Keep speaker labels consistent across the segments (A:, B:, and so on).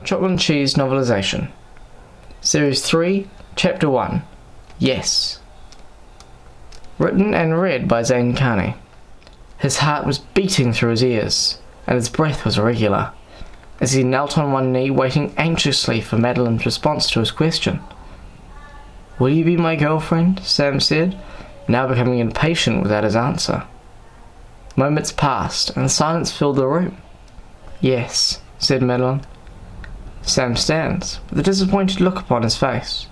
A: Chocolate and Cheese Novelization. Series 3, Chapter 1. Yes. Written and read by Zane Carnie. His heart was beating through his ears, and his breath was irregular, as he knelt on one knee waiting anxiously for Madeline's response to his question. "Will you be my girlfriend?" Sam said, now becoming impatient without his answer. Moments passed, and silence filled the room. "Yes," said Madeline. Sam stands, with a disappointed look upon his face,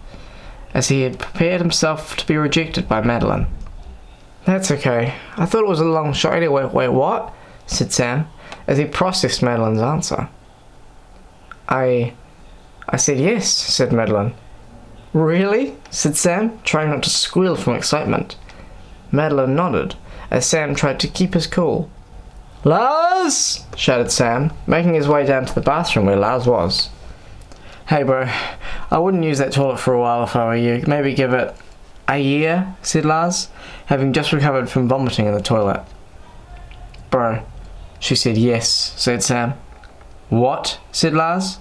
A: as he had prepared himself to be rejected by Madeline. "That's okay. I thought it was a long shot anyway." "Wait, what?" said Sam, as he processed Madeline's answer. I said yes," said Madeline. "Really?" said Sam, trying not to squeal from excitement. Madeline nodded, as Sam tried to keep his cool. "Lars!" shouted Sam, making his way down to the bathroom where Lars was. "Hey bro, I wouldn't use that toilet for a while if I were you. Maybe give it a year," said Lars, having just recovered from vomiting in the toilet. "Bro," she said. "Yes," said Sam. "What?" said Lars.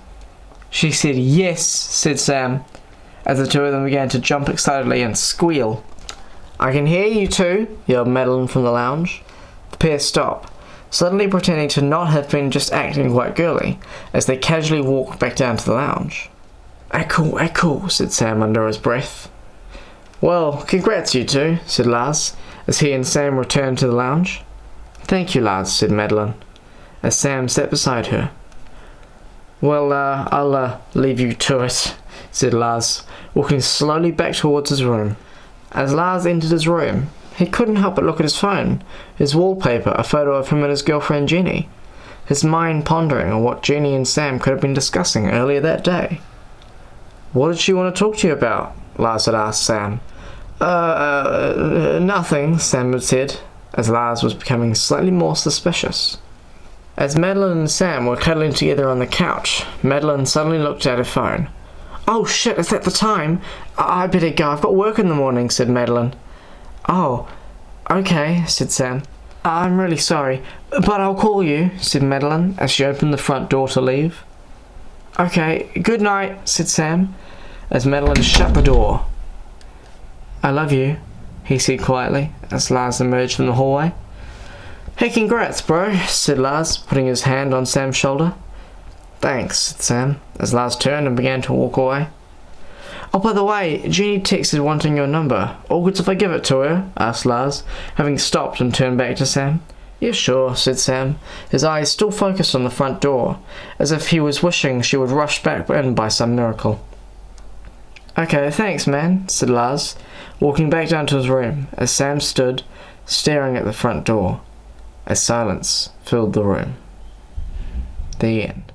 A: "She said yes," said Sam, as the two of them began to jump excitedly and squeal. "I can hear you two," yelled Madeline from the lounge. The pair stopped, suddenly pretending to not have been just acting quite girly, as they casually walked back down to the lounge. Cool," said Sam under his breath. "Well, congrats you two," said Lars, as he and Sam returned to the lounge. "Thank you, Lars," said Madeline, as Sam sat beside her. "Well, I'll leave you to it," said Lars, walking slowly back towards his room. As Lars entered his room, he couldn't help but look at his phone, his wallpaper, a photo of him and his girlfriend Jenny, his mind pondering on what Jenny and Sam could have been discussing earlier that day. "What did she want to talk to you about?" Lars had asked Sam. Nothing," Sam had said, as Lars was becoming slightly more suspicious. As Madeline and Sam were cuddling together on the couch, Madeline suddenly looked at her phone. "Oh shit, is that the time? I better go, I've got work in the morning," said Madeline. "Oh, okay," said Sam. "I'm really sorry, but I'll call you," said Madeline, as she opened the front door to leave. "Okay, good night," said Sam, as Madeline shut the door. "I love you," he said quietly, as Lars emerged from the hallway. "Hey, congrats, bro," said Lars, putting his hand on Sam's shoulder. "Thanks," said Sam, as Lars turned and began to walk away. "Oh, by the way, Jenny texted wanting your number. All good if I give it to her?" asked Lars, having stopped and turned back to Sam. "Yeah, sure," said Sam, his eyes still focused on the front door, as if he was wishing she would rush back in by some miracle. "Okay, thanks, man," said Lars, walking back down to his room, as Sam stood, staring at the front door, as silence filled the room. The end.